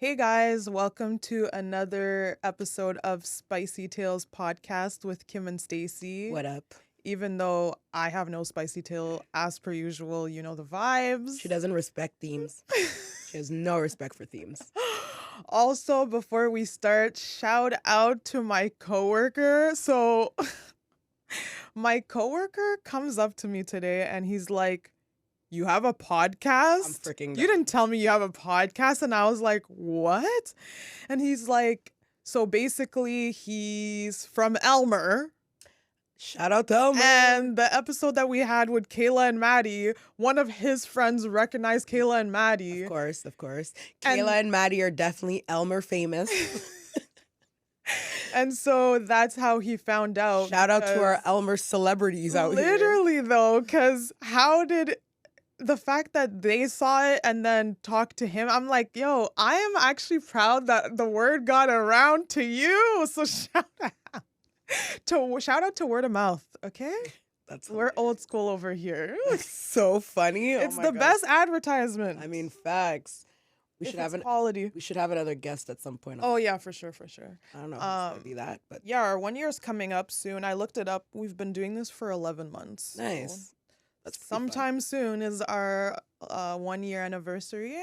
Hey guys, welcome to another episode of Spicy Tales Podcast with Kim and Stacy. What up? Even though I have no spicy tail, as per usual, you know the vibes. She doesn't respect themes. She has no respect for themes. Also, before we start, shout out to my coworker. So, my coworker comes up to me today and he's like, "You have a podcast? I'm freaking You done. didn't tell me you have a podcast." And I was like, "What?" And he's like, so basically he's from Elmer. Shout out to Elmer. And the episode that we had with Kayla and Maddie, one of his friends recognized Kayla and Maddie. Of course. And- Kayla and Maddie are definitely Elmer famous. And so that's how he found out. Shout out to our because Elmer celebrities out here. literally though, because how did the fact that they saw it and then talked to him, I'm like, yo, I am actually proud that the word got around to you. So shout out to word of mouth, okay? That's We're old school over here. so funny. It's Oh my the God. best advertisement. I mean, facts. We if should have it's quality. We should have another guest at some point. Oh yeah, for sure. I don't know if it's gonna be that, but Yeah, our 1 year's coming up soon. I looked it up. We've been doing this for 11 months. so nice. That's pretty fun. sometime soon is our 1 year anniversary.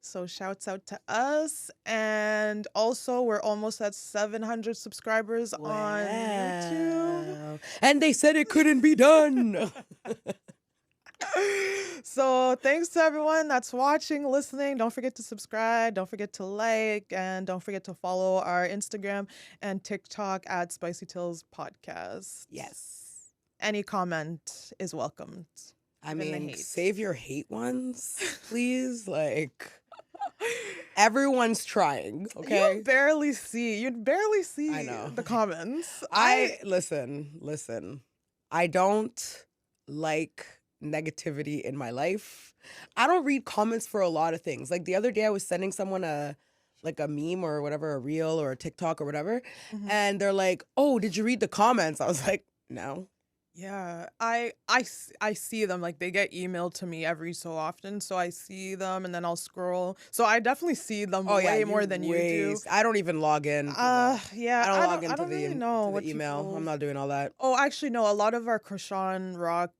So shouts out to us. And also we're almost at 700 subscribers on YouTube. Wow. And they said it couldn't be done. So thanks to everyone that's watching, listening. Don't forget to subscribe. Don't forget to like. And don't forget to follow our Instagram and TikTok at SpicyTalesPodcast. Yes. Any comment is welcomed. I Even the mean, hate. save your hate ones, please. Like, everyone's trying, okay? You'd barely see I know. the comments. Listen. I don't like negativity in my life. I don't read comments for a lot of things. Like the other day I was sending someone a meme or whatever, a reel or a TikTok or whatever, Mhm. and they're like, "Oh, did you read the comments?" I was like, "No." Yeah, I see them, like they get emailed to me every so often, so I see them and then I'll scroll. So I definitely see them way more than you do. I don't even log in. Yeah, I don't log into I don't really know to what the email. people- I'm not doing all that. Oh, actually, no. A lot of our Krishan Rock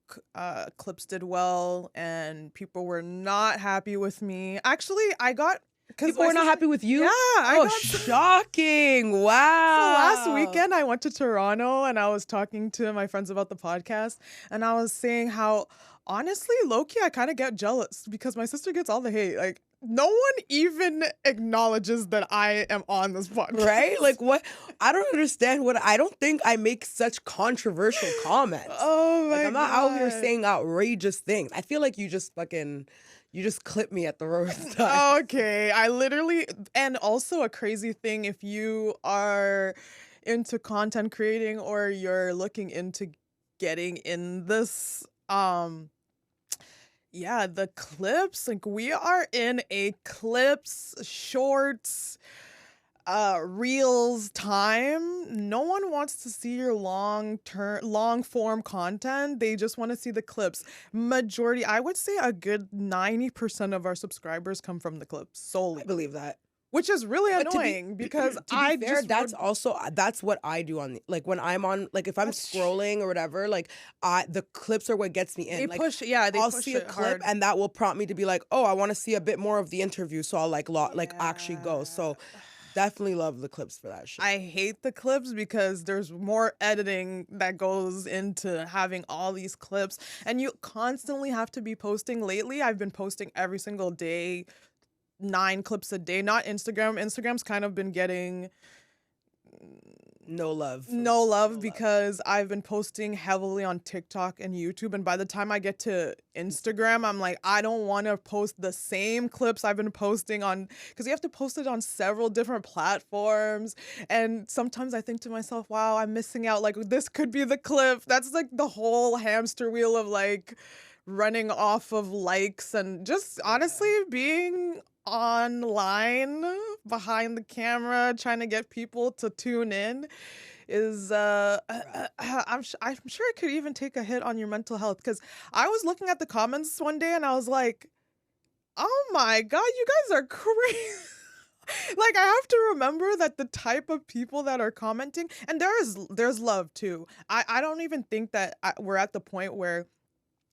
clips did well, and people were not happy with me. Actually, I got People were not happy with you? Yeah, I Oh, got shocking. So Wow. last weekend I went to Toronto and I was talking to my friends about the podcast, and I was saying how honestly, low-key, I kind of get jealous because my sister gets all the hate. Like no one even acknowledges that I am on this podcast. Right? Like what? I don't understand I don't think I make such controversial comments. Oh my Like I'm not out here God. saying outrageous things. I feel like you just clip me at the worst time. Okay, and also a crazy thing, if you are into content creating or you're looking into getting in this, yeah, the clips, like we are in a clips, shorts, reels time. No one wants to see your long form content. They just want to see the clips. Majority, I would say a good 90% of our subscribers come from the clips solely, I believe that. which is really But annoying because to be I fair, just that's what I do on like when I'm on, like if I'm That's true. scrolling or whatever, like the clips are what gets me in. they Like push I'll push see a it clip hard. and that will prompt me to be like, oh, I want to see a bit more of the interview, so I'll actually go. So definitely love the clips for that shit. I hate the clips because there's more editing that goes into having all these clips, and you constantly have to be posting. Lately, I've been posting every single day, 9 clips a day. Not Instagram. Instagram's kind of been getting no love because I've been posting heavily on TikTok and YouTube, and by the time I get to Instagram, I'm like, I don't want to post the same clips I've been posting on, because you have to post it on several different platforms, and sometimes I think to myself, wow, I'm missing out, like this could be the clip. That's like the whole hamster wheel of like running off of likes and just honestly being online behind the camera trying to get people to tune in is I'm sure it could even take a hit on your mental health, because I was looking at the comments one day and I was like, oh my God, you guys are crazy. Like, I have to remember that the type of people that are commenting, and there's love too. I don't even think that we're at the point where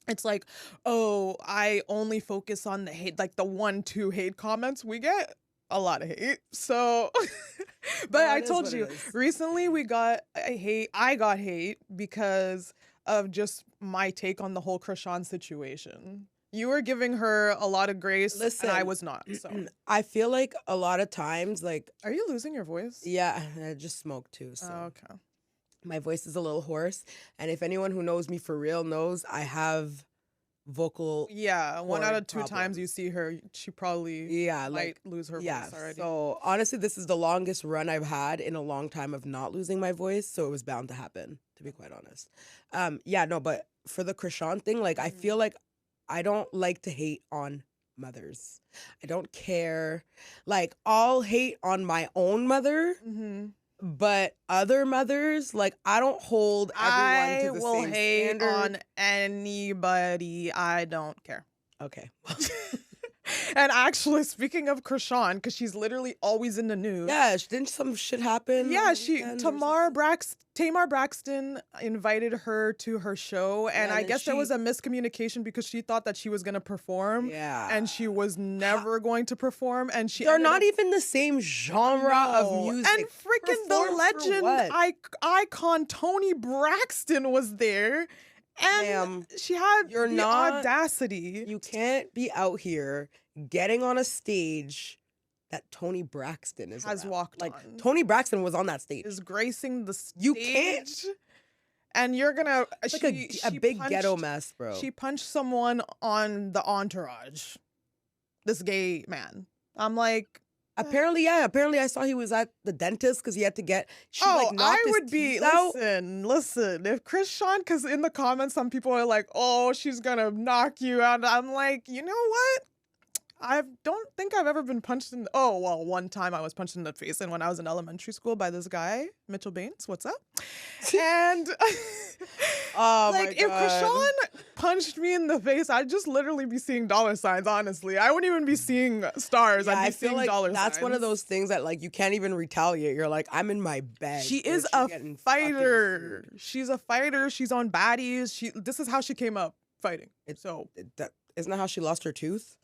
it's like, oh, I only focus on the hate, like the 1-2 hate comments. We get a lot of hate. So, but No, I it is told what it you is. recently we got hate. I got hate because of just my take on the whole Krishan situation. You were giving her a lot of grace, and I Listen, was not. So, I feel like a lot of times, like, are you losing your voice? yeah, I just smoked too, so Oh, okay. my voice is a little hoarse. And if anyone who knows me for real knows, I have vocal, Yeah, 1 out cord of 2 times you problems. see her, she probably Yeah, might like, lose her yeah. voice already. So honestly, this is the longest run I've had in a long time of not losing my voice. So it was bound to happen, to be quite honest. Yeah, no, but for the Krishan thing, like, I Mhm. feel like I don't like to hate on mothers. I don't care. Like, I'll hate on my own mother, Mhm. but other mothers, like, I don't hold everyone I to the will same hate standard. on anybody. I don't care. Okay. And actually, speaking of Krishan, because she's literally always in the news. Yeah, didn't some shit happen? Yeah, on the weekend or Tamar Braxton invited her to her show, and Yeah, I then guess there was a miscommunication because she thought that she was gonna perform, Yeah. and she was never going to perform, and she They're ended not up even the same genre of No. music. And freaking the Perform for legend what? icon Toni Braxton was there, and Ma'am, she had you're the not- audacity. You can't be out here getting on a stage that Toni Braxton Has around. walked like on. Toni Braxton was on that stage. Is gracing the stage. You can't. And you're gonna. It's like a big ghetto mess, bro. She punched someone on the entourage. This gay man. I'm like. Apparently, yeah. Apparently, I saw he was at the dentist because he had to get. She knocked I his would be. teeth out. Listen. If Krishan, because in the comments, some people are like, "Oh, she's gonna knock you out." I'm like, you know what? I don't think I've ever been punched in. Oh, well, one time I was punched in the face, and when I was in elementary school by this guy, Mitchell Baines. What's up? And Oh my like, if God. Krishan punched me in the face, I'd just literally be seeing dollar signs. Honestly, I wouldn't even be seeing stars. Yeah, I'd be I feel seeing like dollar that's signs. one of those things that like you can't even retaliate. You're like, I'm in my bag. She bitch. is You're a getting fucking fighter. screwed. She's a fighter. She's on baddies. This is how she came up fighting. Isn't that how she lost her tooth?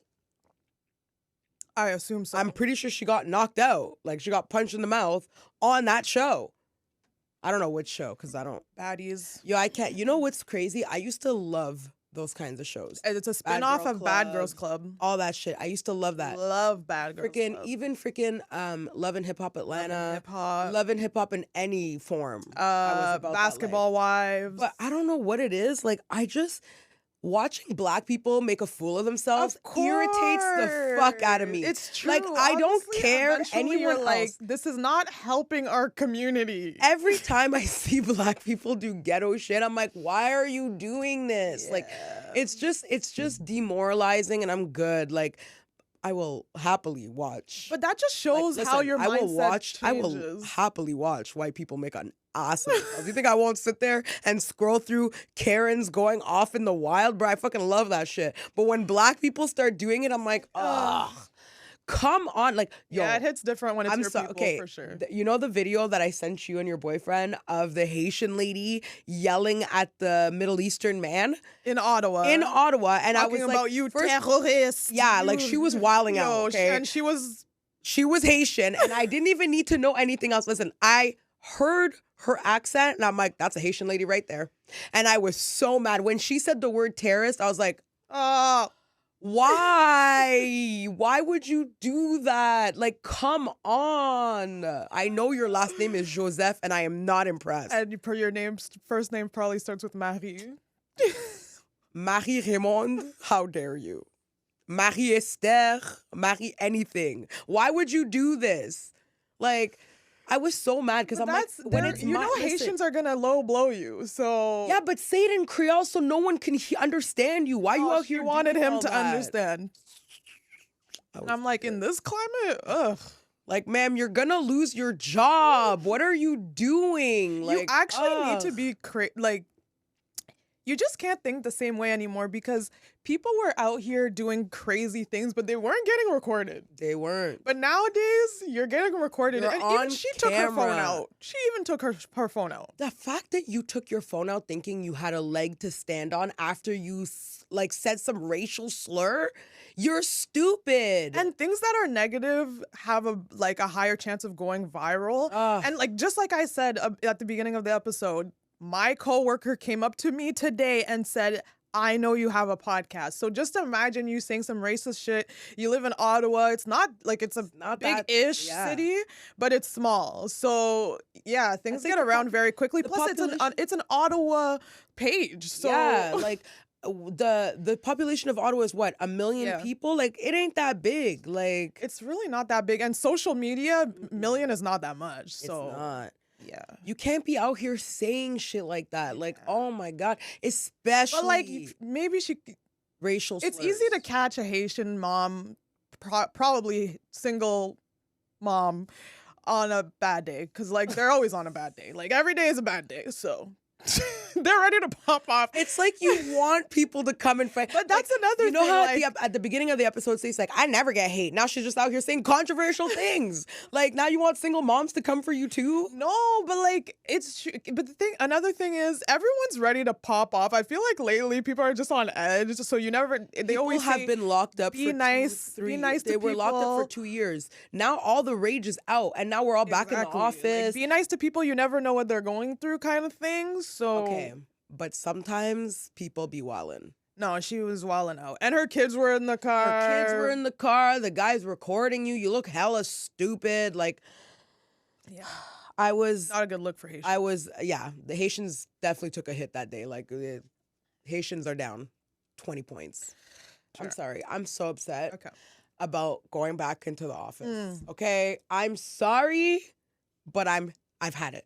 I assume so. I'm pretty sure she got knocked out. Like she got punched in the mouth on that show. I don't know which show because I don't. baddies. Yo, I can't. You know what's crazy? I used to love those kinds of shows. And it's a Bad spin-off Girl of Bad Club, Girls Club. All that shit. I used to love that. Love Bad Girls Club. Even freaking Love and Hip Hop Atlanta. Hip hop. Love and Hip Hop in any form. I was about that Basketball Wives. But I don't know what it is. Like, I just, watching black people make a fool of themselves irritates the fuck out of me. It's true. Like, I don't Honestly, care eventually anyone you're else. like, this is not helping our community. Every time I see black people do ghetto shit, I'm like, why are you doing this? Like, it's just demoralizing, and I'm good. Like, I will happily watch. But that just shows Like, how listen, your mindset I will changes. happily watch white people make an ass of themselves. You think I won't sit there and scroll through Karens going off in the wild? Bro, I fucking love that shit. But when black people start doing it, I'm like, ugh. Come on. Like, yo. Yeah, it hits different when it's your people, okay, for sure. You know the video that I sent you and your boyfriend of the Haitian lady yelling at the Middle Eastern man? In Ottawa. And I was talking like, about you first, terrorists. yeah, like she was wilding out, okay? And she was Haitian, and I didn't even need to know anything else. Listen, I heard her accent, and I'm like, that's a Haitian lady right there. And I was so mad. When she said the word terrorist, I was like, why? Why would you do that? Like, come on. I know your last name is Joseph, and I am not impressed. and per your first name probably starts with Marie. Marie Raymond, how dare you? Marie Esther, Marie anything. Why would you do this? Like, I was so mad because I'm like, when it's you know Haitians are gonna low blow you, so yeah, but say it in Creole so no one can understand you. Why you out she here? wanted doing him all to that? understand. I'm like, in this climate, ugh. Like, ma'am, you're gonna lose your job. What are you doing? Like, You actually need to be like, you just can't think the same way anymore because people were out here doing crazy things, but they weren't getting recorded. They weren't. But nowadays, you're getting recorded. You're And on even she took her phone camera. out. She even took her phone out. The fact that you took your phone out thinking you had a leg to stand on after you like said some racial slur, you're stupid. And things that are negative have a higher chance of going viral. And like just like I said at the beginning of the episode, my coworker came up to me today and said, I know you have a podcast. So just imagine you saying some racist shit. You live in Ottawa. It's not like it's not big-ish city, but it's small. So yeah, things get around very quickly. Plus, it's an Ottawa page. So yeah, like the population of Ottawa is what, 1 million people? Like it ain't that big. Like it's really not that big. And social media, million is not that much. So it's not. Yeah. You can't be out here saying shit like that. Like, oh my God. Especially. But like, maybe racial slurs. It's easy to catch a Haitian mom, probably single mom, on a bad day. Because like, they're always on a bad day. Like, every day is a bad day. So they're ready to pop off. It's like you want people to come and fight. But that's another thing. You know how at the beginning of the episode, she's like, I never get hate. Now she's just out here saying controversial things. Like, now you want single moms to come for you too? No, but like, it's true. But another thing is, everyone's ready to pop off. I feel like lately people are just on edge. So they always have been locked up be for nice, 2-3 be nice to They people. were locked up for 2 years. Now all the rage is out, and now we're all back in the office. Like, be nice to people. You never know what they're going through, kind of things. So okay, but sometimes people be wildin'. No, she was wilding out. And her kids were in the car. Her kids were in the car. The guy's recording you. You look hella stupid. Like, yeah. I was... Not a good look for Haitians. The Haitians definitely took a hit that day. Like, Haitians are down 20 points. Sure. I'm sorry. I'm so upset about going back into the office. Okay? I'm sorry, but I've had it.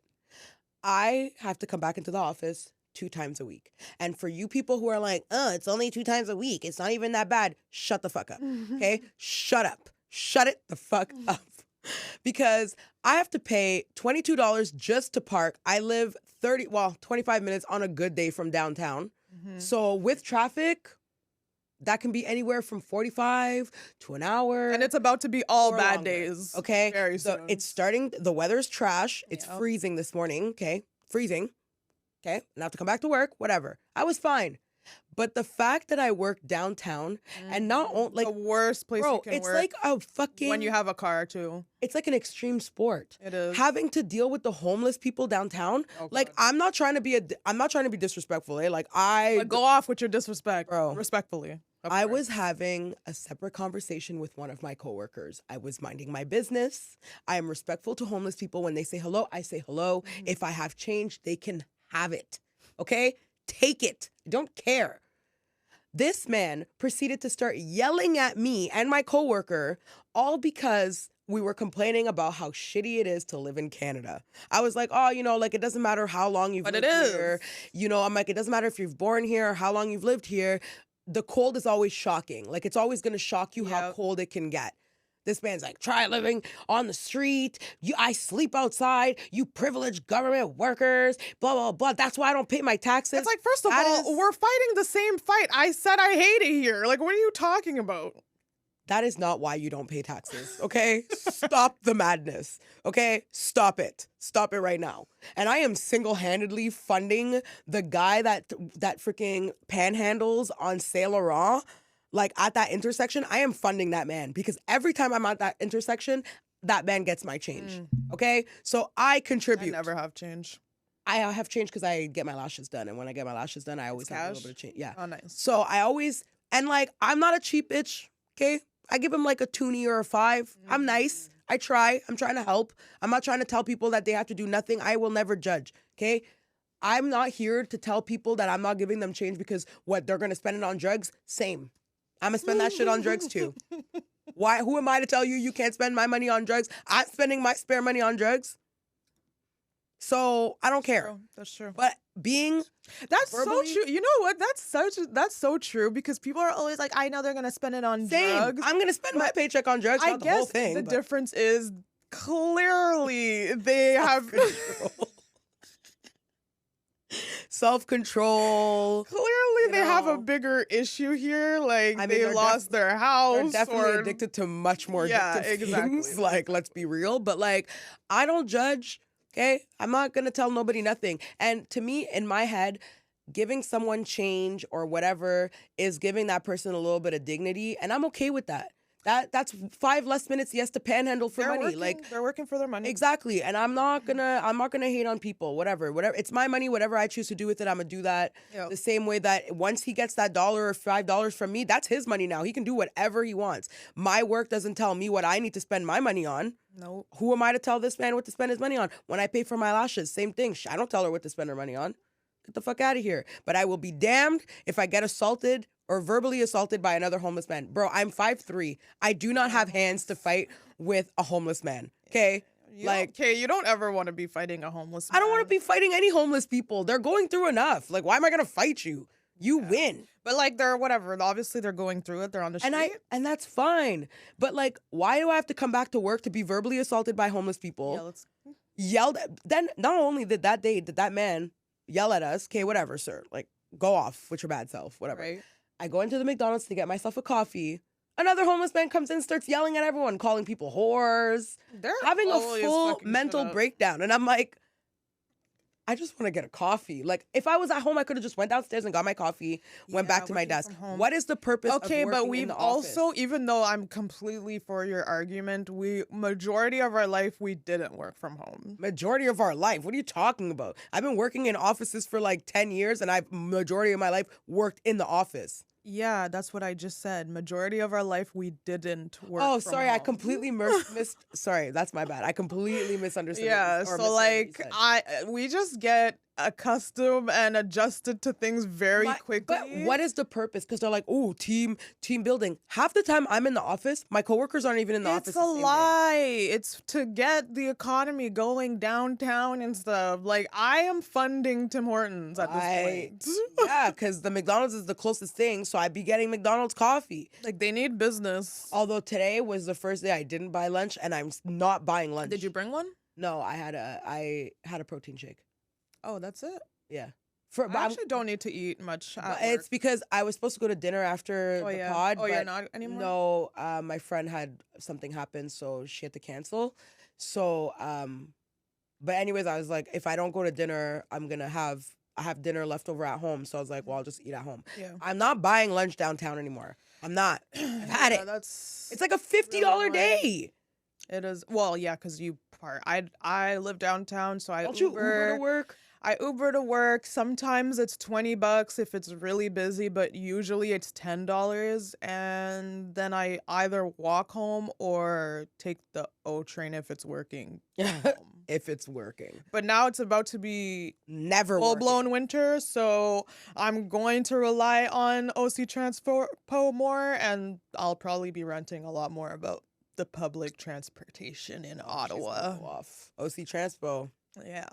I have to come back into the office 2 times a week. And for you people who are like, it's only 2 times a week, it's not even that bad, shut the fuck up, okay? Shut up. Shut it the fuck up. Because I have to pay $22 just to park. I live 25 minutes on a good day from downtown. So with traffic, that can be anywhere from 45 to an hour. And it's about to be all bad days. Okay? Very soon. So it's starting, the weather's trash. It's freezing this morning, okay? Freezing. Okay? And I have to come back to work, whatever. I was fine. But the fact that I work downtown and not only, like, the worst place you can work. It's like a fucking... when you have a car, too. It's like an extreme sport. It is. Having to deal with the homeless people downtown. Like, I'm not trying to be disrespectful, eh? Like, But go off with your disrespect, bro. Respectfully. I was having a separate conversation with one of my coworkers. I was minding my business. I am respectful to homeless people. When they say hello, I say hello. If I have change, they can have it. Okay? Take it. I don't care. This man proceeded to start yelling at me and my coworker, all because we were complaining about how shitty it is to live in Canada. I was like, like, it doesn't matter how long you've lived here. I'm like, it doesn't matter if you've born here or how long you've lived here. The cold is always shocking. Like, it's always going to shock you how cold it can get. This man's like, try living on the street. I sleep outside. You privileged government workers. Blah, blah, blah. That's why I don't pay my taxes. It's like, first of all, we're fighting the same fight. I said I hate it here. Like, what are you talking about? That is not why you don't pay taxes, okay? Stop the madness, okay? Stop it. Stop it right now. And I am single-handedly funding the guy that freaking panhandles on Saint Laurent. Like, at that intersection, I am funding that man because every time I'm at that intersection, that man gets my change, okay? So I contribute. I never have change. I have change because I get my lashes done. And when I get my lashes done, I always have a little bit of change. Yeah. Oh, nice. So I always, and like, I'm not a cheap bitch, okay? I give him like a 2 or a 5. I'm nice. I try. I'm trying to help. I'm not trying to tell people that they have to do nothing. I will never judge, okay? I'm not here to tell people that I'm not giving them change because what, they're going to spend it on drugs? Same. I'm going to spend that shit on drugs too. Why? Who am I to tell you you can't spend my money on drugs? I'm spending my spare money on drugs. So I don't care. That's true. But that's so true. You know what? That's so true because people are always like, I know they're gonna spend it on drugs. I'm gonna spend my paycheck on drugs. I guess the whole thing, the difference is clearly they have. self-control. Clearly, they have a know. bigger issue here. Like, I mean, they they're lost their They're house. definitely or addicted to much more Yeah, addictive exactly. things. Like, let's be real. But like, I don't judge. Okay, I'm not gonna tell nobody nothing. And to me, in my head, giving someone change or whatever is giving that person a little bit of dignity, and I'm okay with that. That's 5 less minutes he has to panhandle for They're money. working, Like, they're working for their money. exactly. And I'm not gonna hate on people. Whatever. It's my money. Whatever I choose to do with it, I'm gonna do that. Yep. The same way that once he gets that $1 or $5 from me, that's his money now. He can do whatever he wants. My work doesn't tell me what I need to spend my money on. Nope. Who am I to tell this man what to spend his money on? When I pay for my lashes, same thing. I don't tell her what to spend her money on. Get the fuck out of here. But I will be damned if I get assaulted or verbally assaulted by another homeless man. Bro, I'm 5'3". I do not have hands to fight with a homeless man. Okay? You don't ever want to be fighting a homeless man. I don't want to be fighting any homeless people. They're going through enough. Like, why am I going to fight you? You win. But like, they're whatever. Obviously, they're going through it. They're on the street. And that's fine. But like, why do I have to come back to work to be verbally assaulted by homeless people? Yelled at, then not only did that man yell at us, okay, whatever, sir. Like, go off with your bad self, whatever. Right. I go into the McDonald's to get myself a coffee. Another homeless man comes in, starts yelling at everyone, calling people whores, They're having a always full fucking mental shit up. breakdown. And I'm like, I just want to get a coffee. Like, if I was at home, I could have just went downstairs and got my coffee, went back to my working desk. from home. What is the purpose of Okay, working but in we've the also, office? even though I'm completely for your argument, majority of our life, we didn't work from home. Majority of our life. What are you talking about? I've been working in offices for like 10 years, and I've majority of my life worked in the office. Yeah, that's what I just said. Majority of our life, we didn't work Oh, from sorry, I home. completely missed. Sorry, that's my bad. I completely misunderstood. Yeah, or so misheard what you said. we just get accustomed and adjusted to things very quickly. But what is the purpose? Because they're like, oh, team building. Half the time I'm in the office, my coworkers aren't even in the office. It's a lie. It's to get the economy going downtown and stuff. Like, I am funding Tim Hortons at this point. Yeah, because the McDonald's is the closest thing, so I'd be getting McDonald's coffee. Like, they need business. Although today was the first day I didn't buy lunch, and I'm not buying lunch. Did you bring one? No, I had a protein shake. Oh, that's it? Yeah. I actually don't need to eat much at It's work. because I was supposed to go to dinner after the pod. Oh, you're but not anymore? No, my friend had something happen, so she had to cancel. So, but anyways, I was like, if I don't go to dinner, I have dinner left over at home. So I was like, well, I'll just eat at home. Yeah. I'm not buying lunch downtown anymore. I'm not. I've had it. It's like a $50 really day. It is. Well, yeah, because I live downtown, so Don't you Uber to work? I Uber to work. Sometimes it's $20 if it's really busy, but usually it's $10. And then I either walk home or take the O train if it's working. If it's working. But now it's about to be Never full-blown winter, so I'm going to rely on OC Transpo more, and I'll probably be ranting a lot more about the public transportation in Ottawa. Off. OC Transpo. Yeah.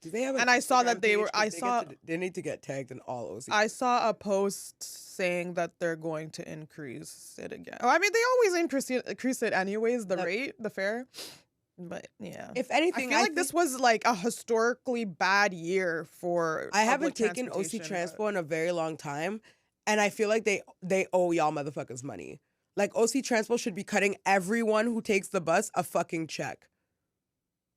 Do they have? And I saw that they need to get tagged in all OC. I saw a post saying that they're going to increase it again. Oh, I mean, they always increase it anyways, the fare. But yeah. If anything, I feel like this was like a historically bad year for I haven't taken OC transportation, Transpo in a very long time, and I feel like they owe y'all motherfuckers money. Like, OC Transpo should be cutting everyone who takes the bus a fucking check.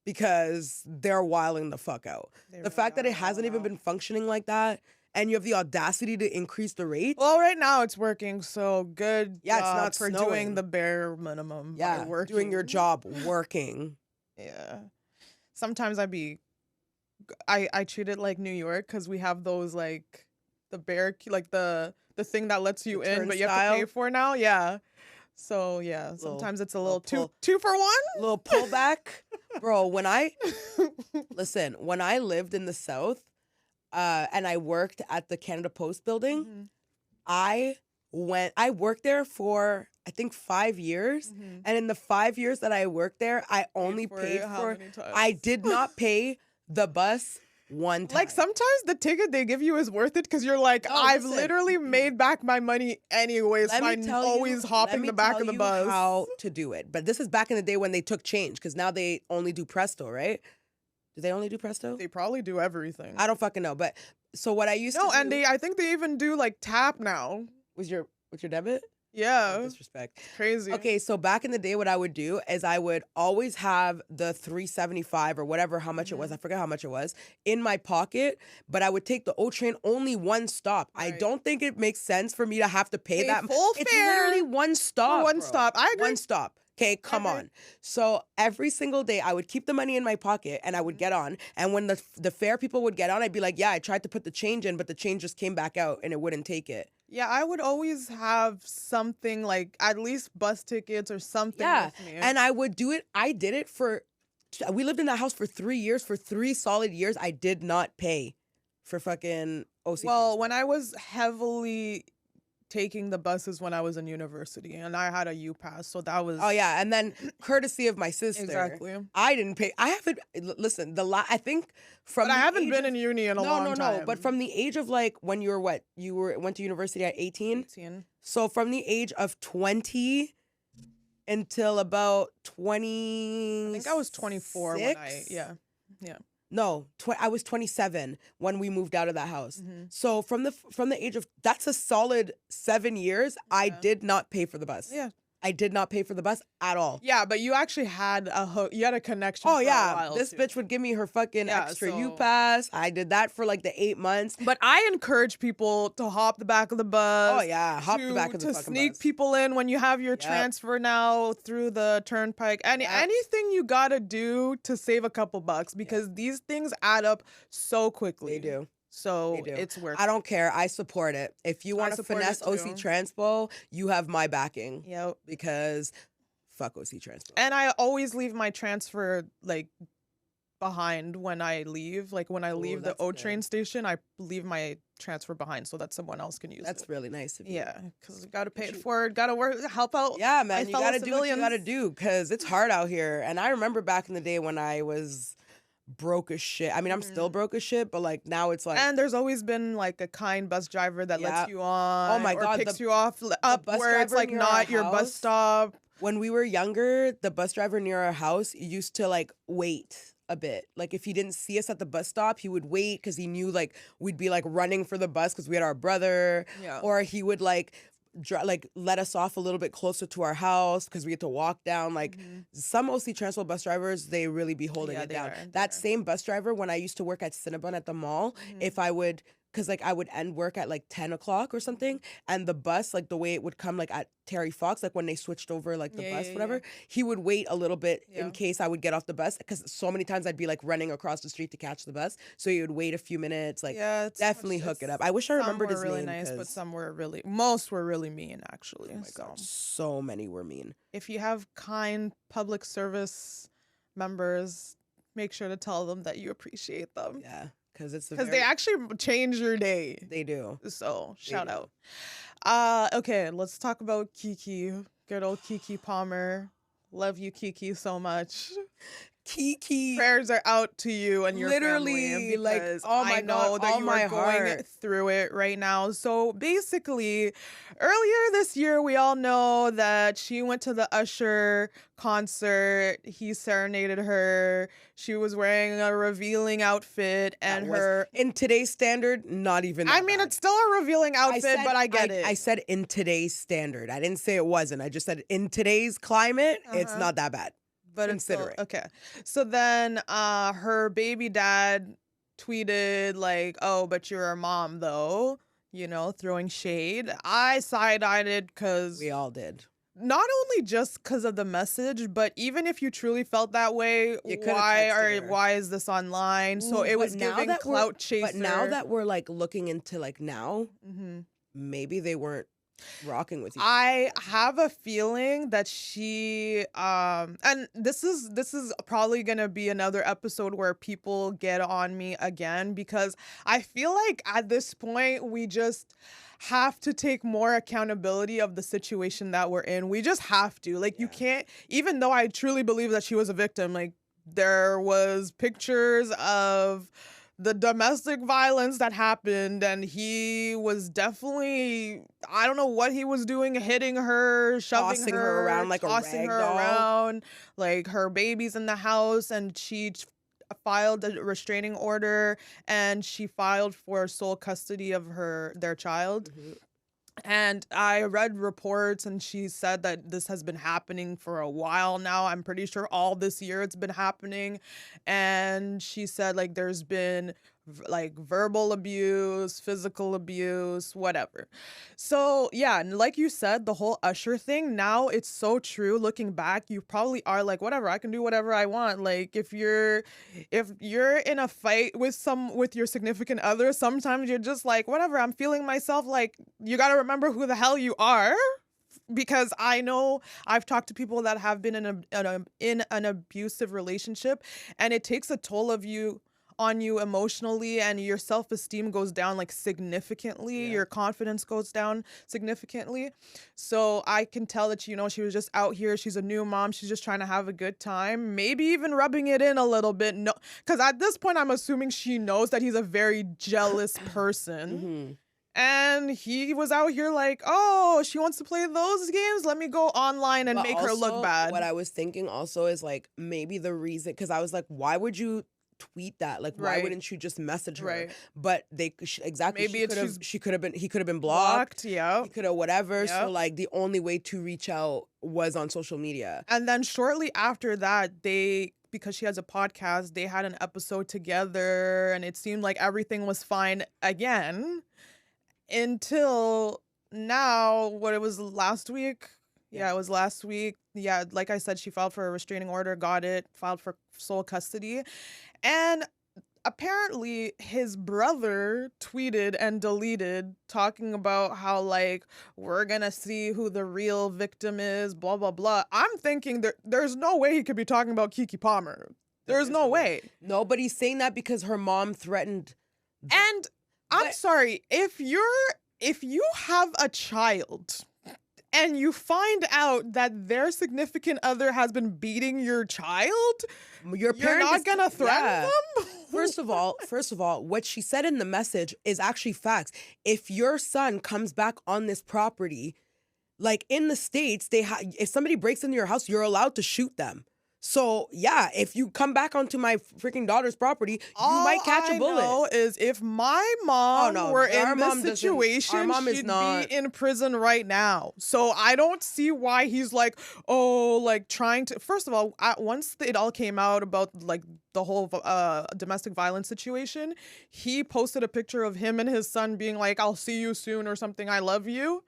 Because they're wilding the fuck out. The fact that it hasn't even been functioning like that, and you have the audacity to increase the rate. Well, right now it's working, so good. Yeah, it's not for snowing. doing the bare minimum. Yeah, working. doing your job, working. Yeah. Sometimes I treat it like New York because we have those like the the thing that lets you in, but you have to pay for now. Yeah. So yeah, sometimes it's a little two for one. Little pullback. Bro, when I lived in the South, and I worked at the Canada Post building, I worked there for I think 5 years, and in the 5 years that I worked there, I only paid for. I did not pay the bus one time. Like, sometimes the ticket they give you is worth it because you're like, I've literally made back my money anyways. So I'm always hopping the back of the bus. How to do it? But this is back in the day when they took change, because now they only do Presto, right? Do they only do Presto? They probably do everything. I don't fucking know, but So what I used to No, do and I think they even do like tap now. with your debit. Yeah, Disrespect. crazy. Okay, so back in the day, what I would do is I would always have the 375 or whatever, how much it was. I forget how much it was in my pocket, but I would take the O train only one stop. I Right. don't think it makes sense for me to have to pay that. full It's fare literally one stop. for one bro. stop. I agree. One stop. Okay, come agree. on. So every single day, I would keep the money in my pocket and I would get on. And when the fare people would get on, I'd be like, yeah, I tried to put the change in, but the change just came back out and it wouldn't take it. Yeah, I would always have something like at least bus tickets or something with me. And I would do it. I did it we lived in that house for 3 years. For 3 solid years, I did not pay for fucking OC. Well, when I was heavily taking the buses when I was in university, and I had a U pass, so that was. Oh yeah, and then courtesy of my sister. Exactly. I didn't pay. I haven't. Listen, I think from. But I the haven't age been of- in uni in a long time. No. But from the age of like when you were went to university at 18. 18. So from the age of 20 until about 20. I think I was 24 when yeah. No, I was 27 when we moved out of that house. Mhm. So from the age of, that's a solid 7 years, I Yeah. did not pay for the bus. Yeah. I did not pay for the bus at all. Yeah, but you actually had you had a connection. Oh for a yeah, while, this too. bitch would give me her fucking Yeah, extra so- U-Pass. I did that for like the 8 months. But I encourage people to hop the back of the bus. Oh yeah, hop the back of the to fucking sneak bus. people in when you have your Yep. transfer now through the turnpike. Yep. Anything you gotta do to save a couple bucks because these things add up so quickly. They do. So They do. it's worth. I don't care. I support it. If you I want to support it finesse OC too. Transpo, you have my backing. Yep. Because fuck OC Transpo. And I always leave my transfer like behind when I leave. Like when I leave the that's O good. train station, I leave my transfer behind so that someone else can use That's it. really nice of you. Yeah, because you gotta pay it forward, gotta work, help out. Yeah, my man, you fellow gotta do what you civilians. gotta do because it's hard out here. And I remember back in the day when I was broke as shit. I mean, I'm still broke as shit, but like now it's like. And there's always been like a kind bus driver that Yeah. lets you on. Oh my or God, picks the- you off up bus where it's driver like near not our your bus house, stop. When we were younger, the bus driver near our house used to like wait a bit. Like if he didn't see us at the bus stop, he would wait because he knew like we'd be like running for the bus because we had our brother. Yeah. Or he would like let us off a little bit closer to our house because we had to walk down. Like some OC Transpo bus drivers, they really be holding Yeah, it they down. are, they That are. same bus driver, when I used to work at Cinnabon at the mall, if I would. Because like I would end work at like 10 o'clock or something, and the bus, like the way it would come like at Terry Fox, like when they switched over like the Yeah, bus, yeah, whatever, yeah. he would wait a little bit Yeah. in case I would get off the bus. Because so many times I'd be like running across the street to catch the bus, so he would wait a few minutes. Like Yeah, it's definitely hook it up. I wish I remembered some his were really name. nice, but 'cause- some were most were really mean actually. oh my So God, so many were mean. if you have kind public service members, make sure to tell them that you appreciate them. Yeah, because it's Because they actually change your day. they do. So shout do. out. Okay, let's talk about Keke. Good old Keke Palmer. Love you, Keke, so much. Keke. Prayers are out to you and your Literally, family like, because oh my I know God, that all you my are going heart. through it right now. So basically, earlier this year, we all know that she went to the Usher concert. He serenaded her. She was wearing a revealing outfit, and That was- her. in today's standard, not even. I that mean, bad. it's still a revealing outfit, said- but I get it. I said in today's standard. I didn't say it wasn't. I just said in today's climate, it's Uh-huh. not that bad. But it's still- consider it. okay. So then her baby dad tweeted like, "Oh, but you're a mom though," you know, throwing shade. I side-eyed it because We all did. not only just because of the message, but even if you truly felt that way, You could've texted her. why is this online? So Ooh, it but was now giving that we're- clout chaser. But now that we're like looking into like now, hmm maybe they weren't rocking with you. I have a feeling that she and this is probably going to be another episode where people get on me again because I feel like at this point we just have to take more accountability of the situation that we're in. We just have to. Like you can't, even though I truly believe that she was a victim, like there was pictures of the domestic violence that happened, and he was definitely, I don't know what he was doing, hitting her, shoving Tossing her around like a tossing rag her doll. around, like her baby's in the house, and she filed a restraining order, and she filed for sole custody of their child. Mhm. And I read reports, and she said that this has been happening for a while now. I'm pretty sure all this year it's been happening. And she said, like, there's been like verbal abuse, physical abuse, whatever. So, yeah, and like you said, the whole Usher thing, now it's so true. Looking back, you probably are like, whatever, I can do whatever I want. Like, if you're in a fight with your significant other, sometimes you're just like, whatever, I'm feeling myself. Like, you got to remember who the hell you are, because I know I've talked to people that have been in an abusive relationship, and it takes a toll on you emotionally, and your self-esteem goes down like significantly. Yeah. Your confidence goes down significantly. So I can tell that, she was just out here. She's a new mom. She's just trying to have a good time, maybe even rubbing it in a little bit. No, because at this point, I'm assuming she knows that he's a very jealous person. Mhm. And he was out here like, oh, she wants to play those games? Let me go online and But make her also, look bad. what I was thinking also is like maybe the reason, because I was like, why would you tweet that? Like, why Right. wouldn't you just message her? Right. But exactly, Maybe he could have been blocked. Yeah. He could have whatever. So Yep. like the only way to reach out was on social media. And then shortly after that, because she has a podcast, they had an episode together, and it seemed like everything was fine again until now. What, it was last week? Yeah, it was last week. Yeah, like I said, she filed for a restraining order, got it, filed for sole custody. And apparently his brother tweeted and deleted talking about how, like, we're gonna see who the real victim is, blah blah blah. I'm thinking there's no way he could be talking about Keke Palmer. There's no way. Nobody's saying that because her mom threatened. And I'm But- sorry, if you have a child and you find out that their significant other has been beating your child, Your you're parent not is- gonna threaten them? First of all, what she said in the message is actually facts. If your son comes back on this property, like in the States, if somebody breaks into your house, you're allowed to shoot them. So yeah, if you come back onto my freaking daughter's property, you might catch a bullet. All I know is if my mom were our in mom this doesn't- our situation, mom is she'd not- be in prison right now. So I don't see why he's like, oh, like trying to. First of all, once it all came out about like the whole domestic violence situation, he posted a picture of him and his son being like, "I'll see you soon" or something. "I love you."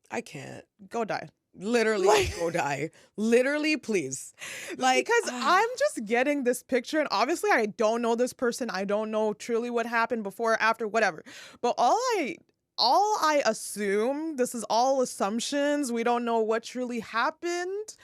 I can't. Go die. Literally, go die. Literally, please. Like, Because I'm just getting this picture, and obviously I don't know this person. I don't know truly what happened before, after, whatever. But all I assume, this is all assumptions. We don't know what truly happened.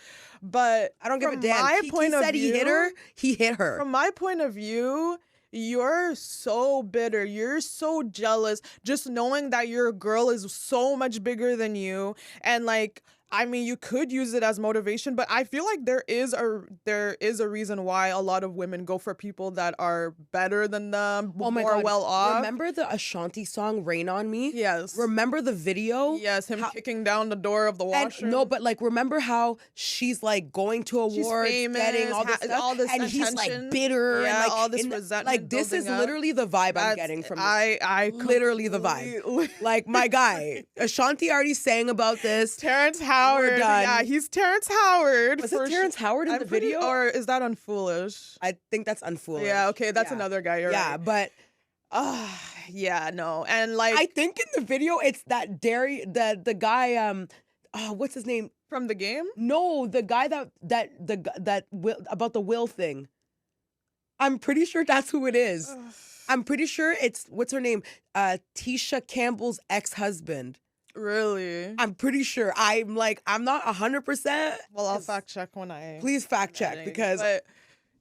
But I don't give a from damn. my Keke point of said he hit view- her. He hit her. From my point of view, you're so bitter. You're so jealous just knowing that your girl is so much bigger than you. And like, I mean, you could use it as motivation, but I feel like there is a reason why a lot of women go for people that are better than them, Oh my more God. well off. Remember the Ashanti song "Rain on Me"? Yes. Remember the video? Yes, him How- kicking down the door of the And washroom. no, but like, remember how she's like going to She's awards, famous, getting all this stuff, all this and he's attention. like bitter, Yeah, and like all this in the- resentment Like this is building up. literally the vibe I'm That's- getting from this. I Literally the vibe. completely- Like my guy, Ashanti already sang about this. Terrence Howard. done. Yeah, he's Terrence Howard. Was it Terrence Howard in the video? Or is that Unfoolish? I think that's unfoolish. Yeah, okay, that's Yeah. another guy. You're Yeah, right. but Yeah, no. And like I think in the video it's that Darius, the guy, what's his name? from the game? No, the guy that will about the will thing. I'm pretty sure that's who it is. I'm pretty sure it's what's her name? Tisha Campbell's ex-husband. Really? I'm pretty sure. I'm not 100%. Well, I'll fact check when I Please fact check editing. because But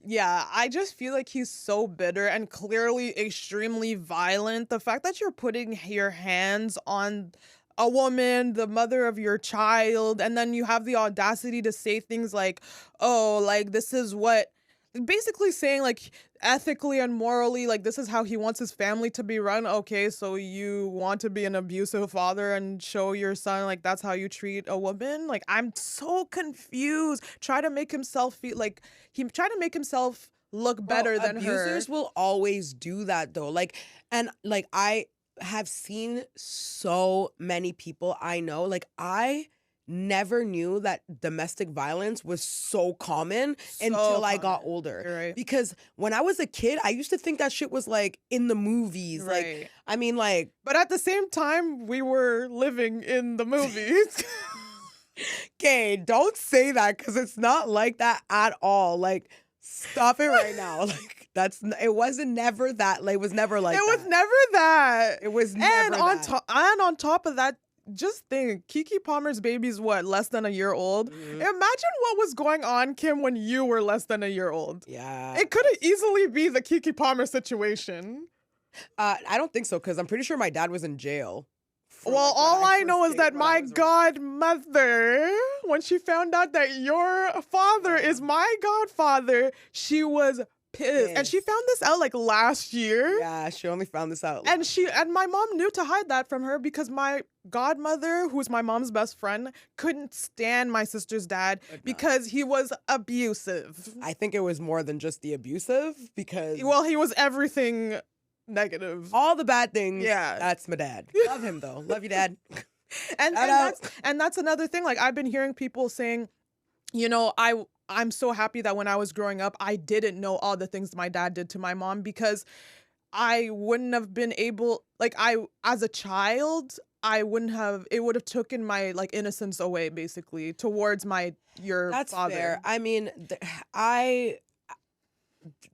yeah, I just feel like he's so bitter and clearly extremely violent. The fact that you're putting your hands on a woman, the mother of your child, and then you have the audacity to say things like, oh, like this is what, basically saying like ethically and morally, like this is how he wants his family to be run. Okay, so you want to be an abusive father and show your son like that's how you treat a woman? Like, I'm so confused. Try to make himself feel like he tried to make himself look better than her. Abusers will always do that though. Like, and like I have seen so many people I know. Like I never knew that domestic violence was so common until I got older. You're right. Because when I was a kid, I used to think that shit was like in the movies. Right. Like, I mean, like, but at the same time, we were living in the movies. okay, don't say that because it's not like that at all. Like, stop it right now. Like, it wasn't never that. Like, it was never like it that. was never that. It was never that. And on top of that, just think, Keke Palmer's baby's what, less than a year old? Mhm. Imagine what was going on, Kim, when you were less than a year old. Yeah. It could easily be the Keke Palmer situation. I don't think so, because I'm pretty sure my dad was in jail. Well, all I know is that my godmother, when she found out that your father is my godfather, she was pissed. And she found this out like last year. Yeah, she only found this out. And my mom knew to hide that from her because my godmother, who's my mom's best friend, couldn't stand my sister's dad because he was abusive. I think it was more than just the abusive because... Well, he was everything negative. All the bad things. Yeah. That's my dad. Love him though. Love you, Dad. and that's another thing. Like I've been hearing people saying, you know, I'm so happy that when I was growing up, I didn't know all the things my dad did to my mom because I wouldn't have been able, like as a child, it would have taken my like innocence away basically towards your That's father. Fair. I mean,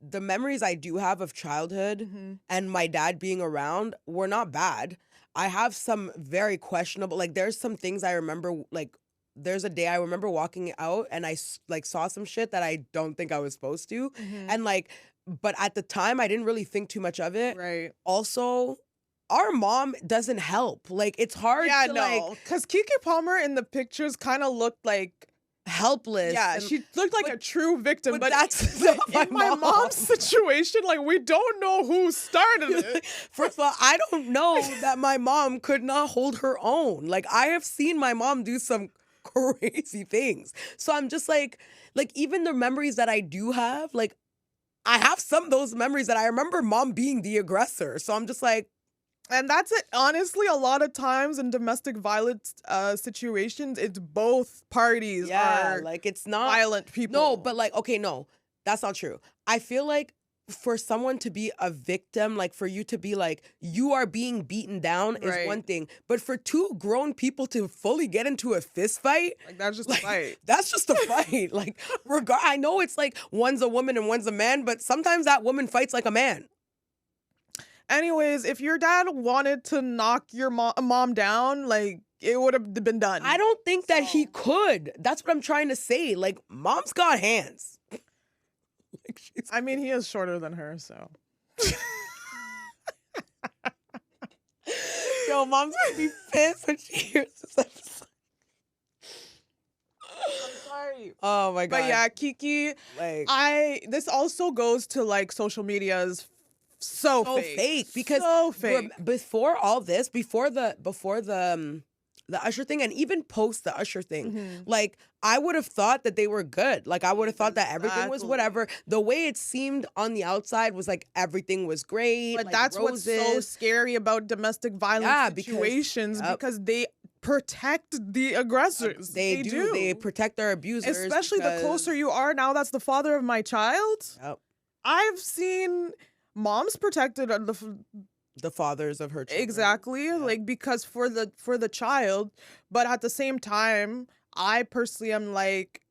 the memories I do have of childhood and my dad being around were not bad. I have some very questionable, like there's some things I remember, like there's a day I remember walking out and I like saw some shit that I don't think I was supposed to. And like, but at the time I didn't really think too much of it. Right. Also, our mom doesn't help. Like it's hard to like, because Keke Palmer in the pictures kind of looked like helpless. Yeah, she looked like a true victim. But that's not in my mom's situation, like we don't know who started it. First of all, I don't know that my mom could not hold her own. Like I have seen my mom do some crazy things. So I'm just like even the memories that I do have, like I have some of those memories that I remember mom being the aggressor. So I'm just like, and that's it. Honestly, a lot of times in domestic violence situations, it's both parties are like it's not violent people. No, but like, okay, no, that's not true. I feel like for someone to be a victim, like for you to be like, you are being beaten down is one thing. But for two grown people to fully get into a fist fight, like that's just a fight. That's just a fight. Like, I know it's like one's a woman and one's a man, but sometimes that woman fights like a man. Anyways, if your dad wanted to knock your mom down, like it would have been done. I don't think that he could. That's what I'm trying to say. Like, mom's got hands. Like I mean, he is shorter than her, so. Yo, mom's gonna be pissed when she hears this episode. I'm sorry. Oh my god. But yeah, Keke, like, this also goes to like social media's so fake because so fake. Before all this, before the Usher thing, and even post the Usher thing, like I would have thought that they were good. Like I would have thought that everything was whatever. The way it seemed on the outside was like everything was great. But like that's roses. what's so scary about domestic violence situations because they protect the aggressors. They do. They protect their abusers. Especially the closer you are. Now that's the father of my child. Yep. I've seen moms protected the fathers of her children. Exactly. Like because for the child, but at the same time, I personally am like,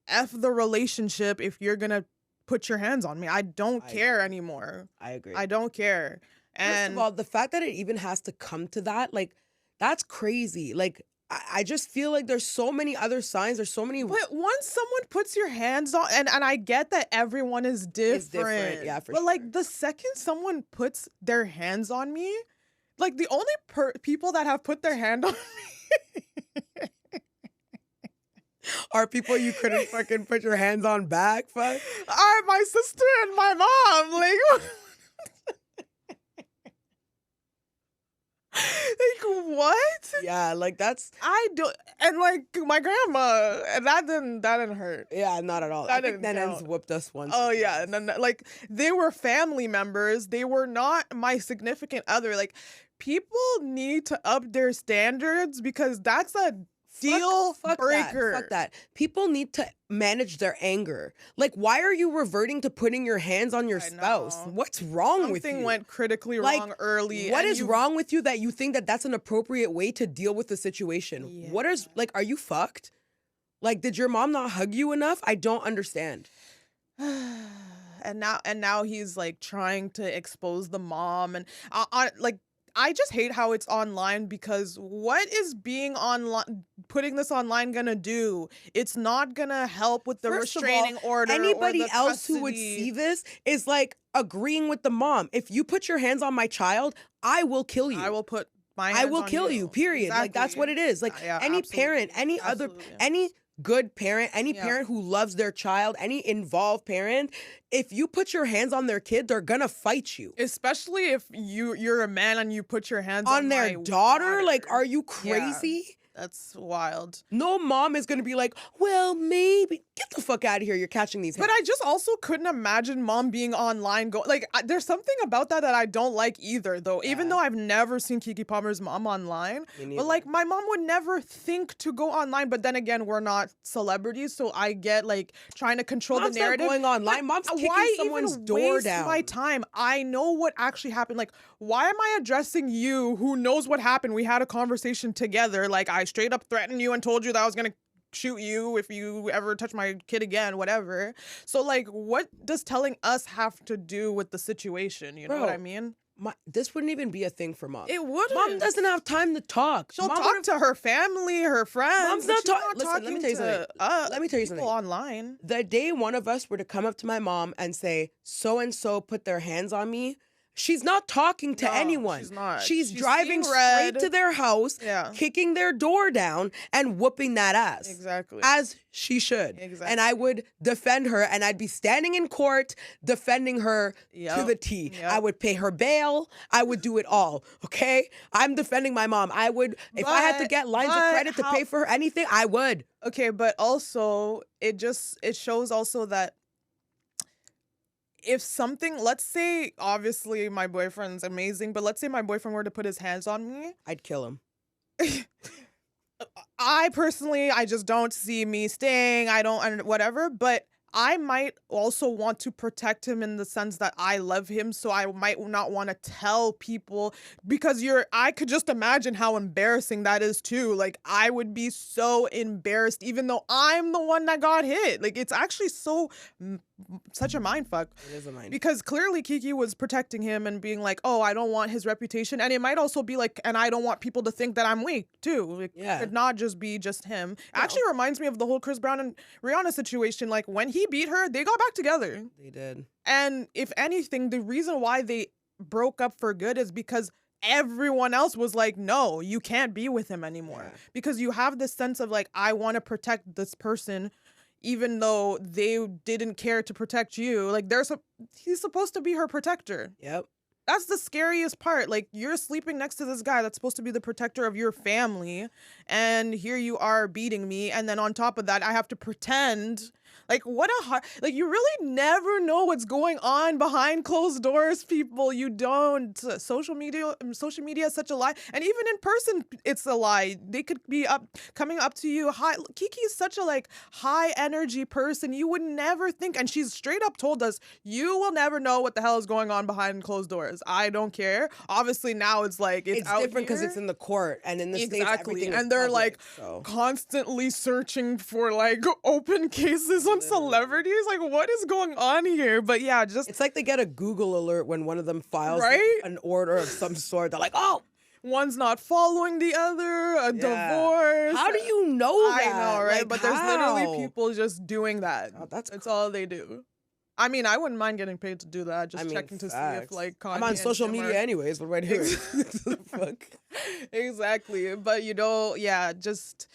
F the relationship if you're gonna put your hands on me. I don't care anymore. I agree. I don't care. And first of all, the fact that it even has to come to that, like, that's crazy. Like, I just feel like there's so many other signs. There's so many. But once someone puts your hands on, and I get that everyone is different. It's different, yeah, for but sure. like the second someone puts their hands on me, like the only people that have put their hand on me are people you couldn't fucking put your hands on back, fuck. Are my sister and my mom. Like Like what? Yeah, like that's I do, and like my grandma, and that didn't hurt. yeah, not at all. I That think didn't Nanens count. whooped us once. Oh or yeah, twice. and then like they were family members. They were not my significant other. Like people need to up their standards because that's a deal breaker. Fuck that. People need to manage their anger. Like, why are you reverting to putting your hands on your I spouse? know. What's wrong with Something you? went critically Like, wrong early. What and is you- wrong with you that you think that that's an appropriate way to deal with the situation? Yeah. What is, like, are you fucked? Like, did your mom not hug you enough? I don't understand. and now he's like trying to expose the mom and like I just hate how it's online because what is being online, putting this online gonna do? It's not gonna help with the First of all, restraining order. Anybody or the else who would custody. see this is like agreeing with the mom. If you put your hands on my child, I will kill you. I will put my hands I will on kill you, period. Like, that's what it is. Like, Yeah, any absolutely. parent, Absolutely. any good parent, any Yeah. parent who loves their child, any involved parent, if you put your hands on their kid, they're gonna fight you. Especially if you're a man and you put your hands On on their my daughter? Like, are you Yeah. crazy? That's wild. No mom is gonna be like, well, maybe. Get the fuck out of here. You're catching these hands. But I just also couldn't imagine mom being online. There's something about that I don't like either, though. Even Yeah. though I've never seen Keke Palmer's mom online, Me neither. but like my mom would never think to go online. But then again, we're not celebrities, so I get like trying to control Mom's the not narrative. going online. Mom's kicking Why someone's even door waste down. my time? I know what actually happened. Like, why am I addressing you who knows what happened? We had a conversation together. Like, I straight up threatened you and told you that I was gonna shoot you if you ever touch my kid again, whatever. So like, what does telling us have to do with the situation? You know what Bro, I mean? This wouldn't even be a thing for mom. It wouldn't. Mom doesn't have time to talk. She'll Mom talk would've- to her family, her friends. Mom's but not she's talk- not Listen, let me talking tell you to, something. Let me tell you people something. online. The day one of us were to come up to my mom and say, so and so put their hands on me, she's not talking to No, anyone. she's not. She's She's driving seeing straight red. to their house, Yeah. kicking their door down, and whooping that ass. Exactly. As she should. Exactly. And I would defend her, and I'd be standing in court defending her to Yep. the T. Yep. I would pay her bail. I would do it all. Okay? I'm defending my mom. I would, if I had to But- get lines of but credit to how- pay for her anything, I would. Okay, but also it shows also that if something, let's say obviously my boyfriend's amazing, but let's say my boyfriend were to put his hands on me, I'd kill him. I personally I just don't see me staying. I don't and whatever, but I might also want to protect him in the sense that I love him, so I might not want to tell people because I could just imagine how embarrassing that is too. Like I would be so embarrassed even though I'm the one that got hit. Like it's actually such a mind fuck. It is a mind. Because clearly Keke was protecting him and being like, oh, I don't want his reputation. And it might also be like, and I don't want people to think that I'm weak too. Like, Yeah. It could not just be just him. No. Actually reminds me of the whole Chris Brown and Rihanna situation. Like when he beat her, they got back together. They did. And if anything, the reason why they broke up for good is because everyone else was like, no, you can't be with him anymore. Yeah. Because you have this sense of like, I want to protect this person even though they didn't care to protect you. Like he's supposed to be her protector. Yep. That's the scariest part. Like you're sleeping next to this guy that's supposed to be the protector of your family, and here you are beating me, and then on top of that I have to pretend. Like what a hard, like you really never know what's going on behind closed doors, people. You don't. Social media is such a lie, and even in person it's a lie. They could be coming up to you. Hi, Keke is such a like high energy person. You would never think, and she's straight up told us, you will never know what the hell is going on behind closed doors. I don't care. Obviously now it's like it's out different because here. it's in the court, and in the States Exactly. everything is And they're public, like so. constantly searching for like open cases on celebrities. Like what is going on here? But yeah, just It's like they get a Google alert when one of them files Right? an order of some sort. They're like, oh, one's not following the other, a divorce. how do you know that? I know, right? Like, but there's how? literally people just doing that. Oh, that's all they do. I mean, I wouldn't mind getting paid to do that. Just I mean, checking to see if facts. like I'm Kanye on and social him media are- anyways, but right here. Fuck. Exactly. But yeah, just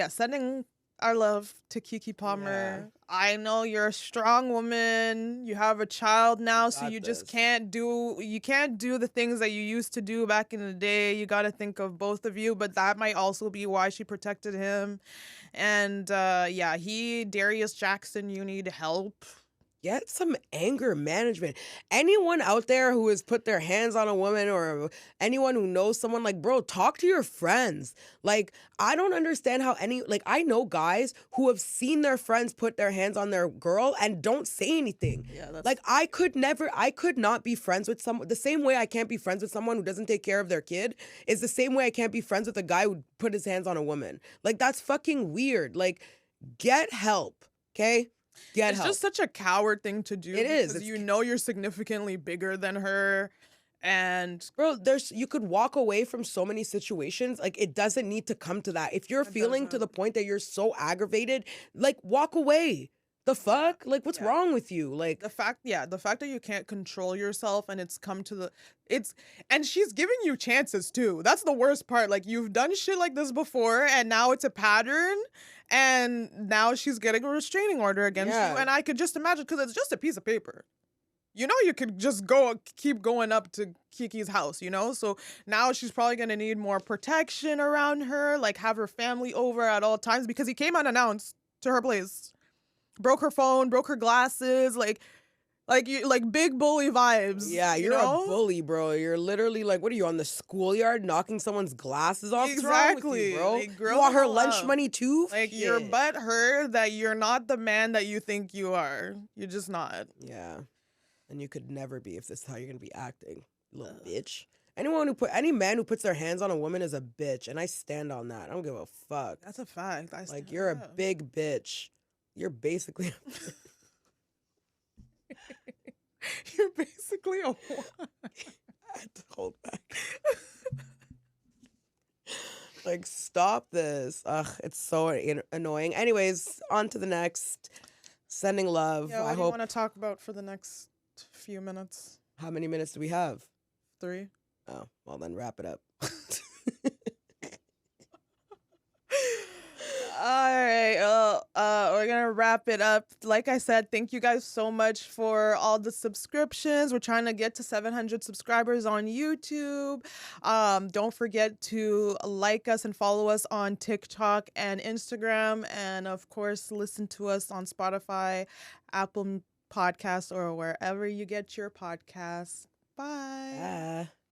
sending our love to Keke Palmer. I know you're a strong woman. You have a child now, so you just can't do the things that you used to do back in the day. You got to think of both of you, but that might also be why she protected him. And Darius Jackson, you need help. Get some anger management. Anyone out there who has put their hands on a woman or anyone who knows someone, like, bro, talk to your friends. Like, I don't understand how I know guys who have seen their friends put their hands on their girl and don't say anything. Yeah, that's... Like, I could not be friends with someone. The same way I can't be friends with someone who doesn't take care of their kid is the same way I can't be friends with a guy who put his hands on a woman. Like, that's fucking weird. Like, get help, okay? It's just such a coward thing to do. It is. Because you're significantly bigger than her. And bro, you could walk away from so many situations. Like, it doesn't need to come to that. If you're feeling to the point that you're so aggravated, like, walk away. The fuck? Like, what's wrong with you? Like, the fact that you can't control yourself and and she's giving you chances too. That's the worst part. Like, you've done shit like this before and now it's a pattern. And now she's getting a restraining order against you. And I could just imagine, because it's just a piece of paper. You could just keep going up to Keke's house, So now she's probably going to need more protection around her, like have her family over at all times, because he came unannounced to her place. Broke her phone, broke her glasses, like big bully vibes. Yeah, you're a bully, bro. You're literally like, what are you, on the schoolyard knocking someone's glasses off? Exactly. What's wrong with you, bro? You want her lunch money too? Like, you're butthurt that you're not the man that you think you are. You're just not. Yeah. And you could never be if this is how you're going to be acting, little bitch. Any man who puts their hands on a woman is a bitch, and I stand on that. I don't give a fuck. That's a fact. You're a big bitch. You're basically... You're basically a what? I had to hold back. Like, stop this. Ugh, it's so annoying. Anyways, on to the next. Sending love. Yeah, what do you want to talk about for the next few minutes? How many minutes do we have? 3. Oh, well then wrap it up. All right, we're gonna wrap it up. Like I said, thank you guys so much for all the subscriptions. We're trying to get to 700 subscribers on YouTube. Don't forget to like us and follow us on TikTok and Instagram, and of course, listen to us on Spotify, Apple Podcasts, or wherever you get your podcasts. Bye. Bye.